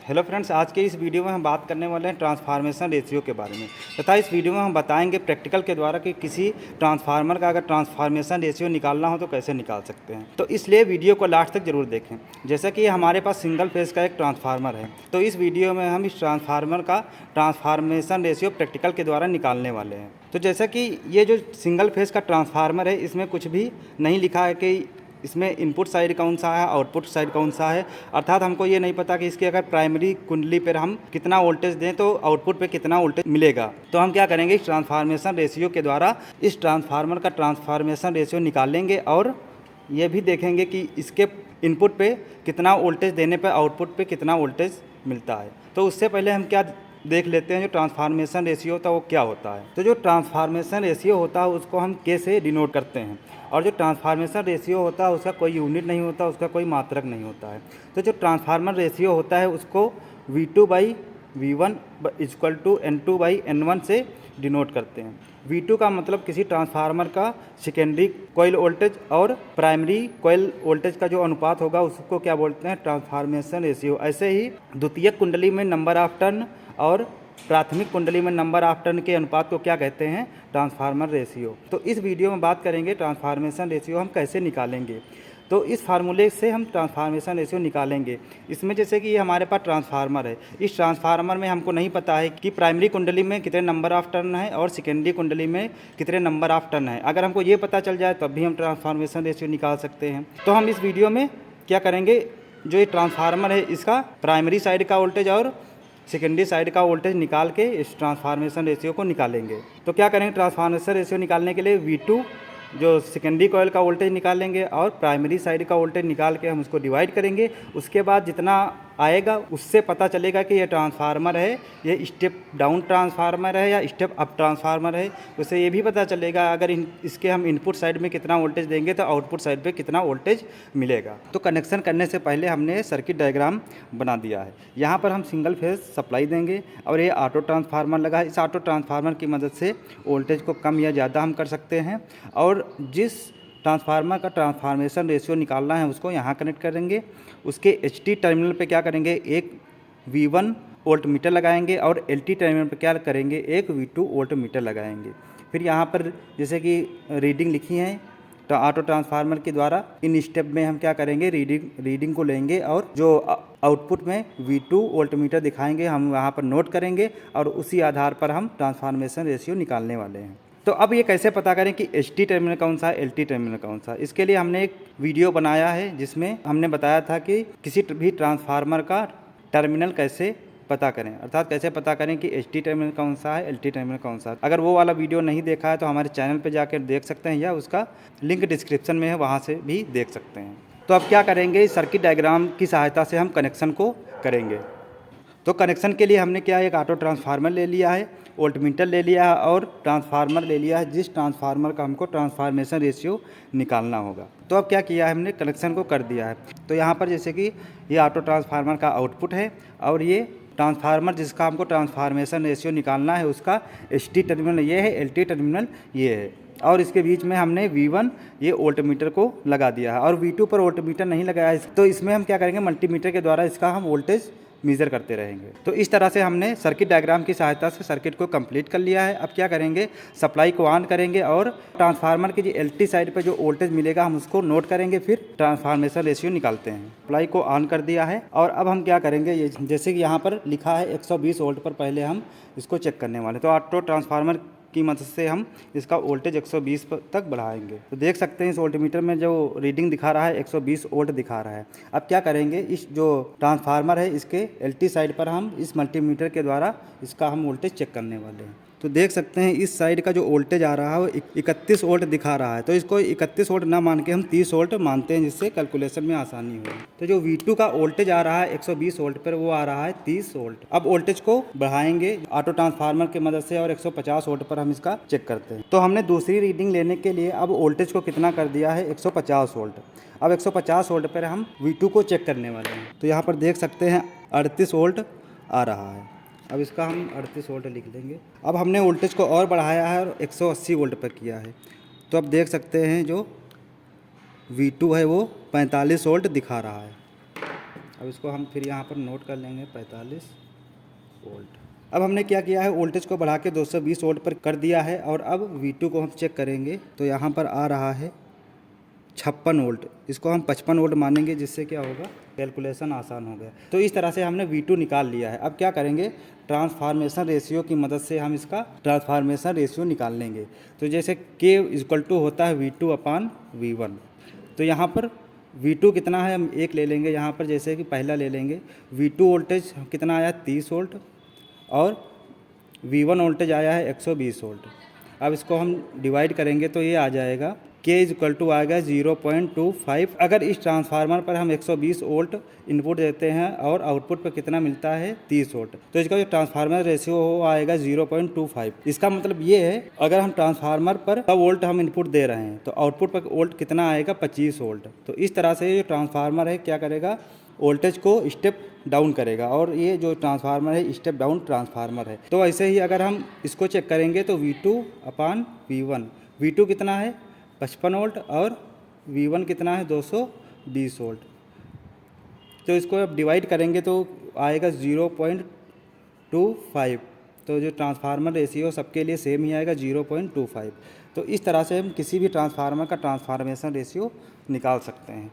Hello friends, आज के इस वीडियो में हम बात करने वाले हैं ट्रांसफॉर्मेशन रेशियो के बारे में तथा इस वीडियो में हम बताएंगे प्रैक्टिकल के द्वारा कि किसी ट्रांसफार्मर का अगर ट्रांसफॉर्मेशन रेशियो निकालना हो तो कैसे निकाल सकते हैं। तो इसलिए वीडियो को लास्ट तक जरूर देखें। जैसा कि हमारे पास सिंगल फेज का एक ट्रांसफार्मर है, तो इस वीडियो में हम इस ट्रांसफार्मर का ट्रांसफॉर्मेशन रेशियो प्रैक्टिकल के द्वारा निकालने वाले हैं। तो जैसा कि ये जो सिंगल फेज का ट्रांसफार्मर है, इसमें कुछ भी नहीं लिखा है कि इसमें इनपुट साइड कौन सा है, आउटपुट साइड कौन सा है। अर्थात हमको ये नहीं पता कि इसकी अगर प्राइमरी कुंडली पर हम कितना वोल्टेज दें तो आउटपुट पे कितना वोल्टेज मिलेगा। तो हम क्या करेंगे, इस ट्रांसफॉर्मेशन रेशियो के द्वारा इस ट्रांसफार्मर का ट्रांसफॉर्मेशन रेशियो निकालेंगे और ये भी देखेंगे कि इसके इनपुट पे कितना वोल्टेज देने पर आउटपुट पे कितना वोल्टेज मिलता है। तो उससे पहले हम क्या देख लेते हैं, जो ट्रांसफॉर्मेशन रेशियो होता है वो क्या होता है। तो जो ट्रांसफॉर्मेशन रेशियो होता है उसको हम के से डिनोट करते हैं, और जो ट्रांसफॉर्मेशन रेशियो होता है उसका कोई यूनिट नहीं होता, उसका कोई मात्रक नहीं होता है। तो जो ट्रांसफार्मर रेशियो होता है उसको V2/V1 = N2/N1 से डिनोट करते हैं। V2 का मतलब किसी ट्रांसफार्मर का सेकेंडरी कॉइल वोल्टेज और प्राइमरी कॉइल वोल्टेज का जो अनुपात होगा उसको क्या बोलते हैं, ट्रांसफॉर्मेशन रेशियो। ऐसे ही द्वितीयक कुंडली में नंबर ऑफ टर्न और प्राथमिक कुंडली में नंबर ऑफ टर्न के अनुपात को क्या कहते हैं, ट्रांसफार्मर रेशियो। तो इस वीडियो में बात करेंगे ट्रांसफॉर्मेशन रेशियो हम कैसे निकालेंगे। तो इस फार्मूले से हम ट्रांसफॉर्मेशन रेशियो निकालेंगे। इसमें जैसे कि ये हमारे पास ट्रांसफार्मर है, इस ट्रांसफार्मर में हमको नहीं पता है कि प्राइमरी कुंडली में कितने नंबर ऑफ टर्न है और सेकेंडरी कुंडली में कितने नंबर ऑफ टर्न है। अगर हमको ये पता चल जाए तब भी हम ट्रांसफॉर्मेशन रेशियो निकाल सकते हैं। तो हम इस वीडियो में क्या करेंगे, जो ये ट्रांसफार्मर है इसका प्राइमरी साइड का वोल्टेज और सेकेंडरी साइड का वोल्टेज निकाल के इस ट्रांसफॉर्मेशन रेशियो को निकालेंगे। तो क्या करेंगे, ट्रांसफॉर्मेशन रेशियो निकालने के लिए V2 जो सेकेंडरी कॉइल का वोल्टेज निकालेंगे और प्राइमरी साइड का वोल्टेज निकाल के हम उसको डिवाइड करेंगे। उसके बाद जितना आएगा उससे पता चलेगा कि ये ट्रांसफार्मर है, ये स्टेप डाउन ट्रांसफार्मर है या स्टेप अप ट्रांसफार्मर है। उससे ये भी पता चलेगा अगर इसके हम इनपुट साइड में कितना वोल्टेज देंगे तो आउटपुट साइड पे कितना वोल्टेज मिलेगा। तो कनेक्शन करने से पहले हमने सर्किट डायग्राम बना दिया है। यहाँ पर हम सिंगल फेज सप्लाई देंगे और ये ऑटो ट्रांसफार्मर लगा है। इस ऑटो ट्रांसफार्मर की मदद से वोल्टेज को कम या ज़्यादा हम कर सकते हैं, और जिस ट्रांसफार्मर का ट्रांसफॉर्मेशन रेशियो निकालना है उसको यहाँ कनेक्ट करेंगे। उसके HT टर्मिनल पे क्या करेंगे, एक V1 वोल्ट मीटर लगाएंगे और LT टर्मिनल पे क्या करेंगे, एक V2 वोल्ट मीटर लगाएंगे। फिर यहाँ पर जैसे कि रीडिंग लिखी है तो ऑटो ट्रांसफार्मर के द्वारा इन स्टेप में हम क्या करेंगे, रीडिंग को लेंगे और जो आउटपुट में V2 वोल्ट मीटर दिखाएंगे हम वहाँ पर नोट करेंगे और उसी आधार पर हम ट्रांसफॉर्मेशन रेशियो निकालने वाले हैं। तो अब ये कैसे पता करें कि HT टर्मिनल कौन सा है, LT टर्मिनल कौन सा। इसके लिए हमने एक वीडियो बनाया है जिसमें हमने बताया था कि किसी भी ट्रांसफार्मर का टर्मिनल कैसे पता करें, अर्थात कैसे पता करें कि HT टर्मिनल कौन सा है, LT टर्मिनल कौन सा है। अगर वो वाला वीडियो नहीं देखा है तो हमारे चैनल पर जाकर देख सकते हैं या उसका लिंक डिस्क्रिप्शन में है, वहाँ से भी देख सकते हैं। तो अब क्या करेंगे, सर्किट डायग्राम की सहायता से हम कनेक्शन को करेंगे। तो कनेक्शन के लिए हमने क्या, एक ऑटो ट्रांसफार्मर ले लिया है, वोल्टमीटर ले लिया है और ट्रांसफार्मर ले लिया है, जिस ट्रांसफार्मर का हमको ट्रांसफॉर्मेशन रेशियो निकालना होगा। तो अब क्या किया है, हमने कनेक्शन को कर दिया है। तो यहाँ पर जैसे कि ये ऑटो ट्रांसफार्मर का आउटपुट है और ये ट्रांसफार्मर जिसका हमको ट्रांसफॉर्मेशन रेशियो निकालना है उसका HT टर्मिनल ये है, LT टर्मिनल ये है, और इसके बीच में हमने V1 ये वोल्टमीटर को लगा दिया है और V2 पर वोल्टमीटर नहीं लगाया है। तो इसमें हम क्या करेंगे, मल्टीमीटर के द्वारा इसका हम वोल्टेज मेज़र करते रहेंगे। तो इस तरह से हमने सर्किट डायग्राम की सहायता से सर्किट को कंप्लीट कर लिया है। अब क्या करेंगे, सप्लाई को ऑन करेंगे और ट्रांसफार्मर की जो LT साइड पे जो वोल्टेज मिलेगा हम उसको नोट करेंगे, फिर ट्रांसफॉर्मेशन रेशियो निकालते हैं। सप्लाई को ऑन कर दिया है और अब हम क्या करेंगे, ये जैसे कि यहाँ पर लिखा है 120 वोल्ट पर पहले हम इसको चेक करने वाले। तो ऑटो ट्रांसफार्मर की मदद से हम इसका वोल्टेज 120 तक बढ़ाएंगे। तो देख सकते हैं इस वोल्टमीटर में जो रीडिंग दिखा रहा है 120 वोल्ट दिखा रहा है। अब क्या करेंगे, इस जो ट्रांसफार्मर है इसके LT साइड पर हम इस मल्टीमीटर के द्वारा इसका हम वोल्टेज चेक करने वाले हैं। तो देख सकते हैं इस साइड का जो वोल्टेज आ रहा है वो 31 वोल्ट दिखा रहा है। तो इसको 31 वोल्ट ना मान के हम 30 वोल्ट मानते हैं, जिससे कैलकुलेशन में आसानी हो। तो जो V2 का वोल्टेज आ रहा है 120 वोल्ट पर, वो आ रहा है 30 वोल्ट। अब वोल्टेज को बढ़ाएंगे ऑटो ट्रांसफार्मर की मदद से और 150 वोल्ट पर हम इसका चेक करते हैं। तो हमने दूसरी रीडिंग लेने के लिए अब वोल्टेज को कितना कर दिया है, 150 वोल्ट। अब 150 वोल्ट पर हम V2 को चेक करने वाले हैं। तो यहाँ पर देख सकते हैं 38 वोल्ट आ रहा है। अब इसका हम 38 वोल्ट लिख लेंगे। अब हमने वोल्टेज को और बढ़ाया है और 180 वोल्ट पर किया है। तो अब देख सकते हैं जो V2 है वो 45 वोल्ट दिखा रहा है। अब इसको हम फिर यहाँ पर नोट कर लेंगे 45 वोल्ट। अब हमने क्या किया है, वोल्टेज को बढ़ा के 220 वोल्ट पर कर दिया है और अब V2 को हम चेक करेंगे तो यहाँ पर आ रहा है 56 वोल्ट। इसको हम 55 वोल्ट मानेंगे, जिससे क्या होगा, कैलकुलेशन आसान हो गया। तो इस तरह से हमने V2 निकाल लिया है। अब क्या करेंगे, ट्रांसफार्मेशन रेशियो की मदद से हम इसका ट्रांसफार्मेशन रेशियो निकाल लेंगे। तो जैसे K इक्वल टू होता है V2 अपान V1। तो यहाँ पर V2 कितना है, हम एक ले लेंगे यहाँ पर, जैसे कि पहला ले लेंगे। V2 वोल्टेज कितना आया 30 वोल्ट और V1 वोल्टेज आया है 120 वोल्ट। अब इसको हम डिवाइड करेंगे तो ये आ जाएगा K इक्वल टू आएगा 0.25। अगर इस ट्रांसफार्मर पर हम 120 वोल्ट इनपुट देते हैं और आउटपुट पर कितना मिलता है 30 वोल्ट, तो इसका जो ट्रांसफार्मर रेशियो वो आएगा 0.25। इसका मतलब ये है, अगर हम ट्रांसफार्मर पर 100 वोल्ट हम इनपुट दे रहे हैं तो आउटपुट पर वोल्ट कितना आएगा 25 वोल्ट। तो इस तरह से ये ट्रांसफार्मर है क्या करेगा, वोल्टेज को स्टेप डाउन करेगा, और ये जो ट्रांसफार्मर है स्टेप डाउन ट्रांसफार्मर है। तो ऐसे ही अगर हम इसको चेक करेंगे तो V2 अपान V1, V2 कितना है 55 वोल्ट और V1 कितना है 220 वोल्ट। तो इसको अब डिवाइड करेंगे तो आएगा 0.25। तो जो ट्रांसफार्मर रेशियो सबके लिए सेम ही आएगा 0.25। तो इस तरह से हम किसी भी ट्रांसफार्मर का ट्रांसफार्मेशन रेशियो निकाल सकते हैं।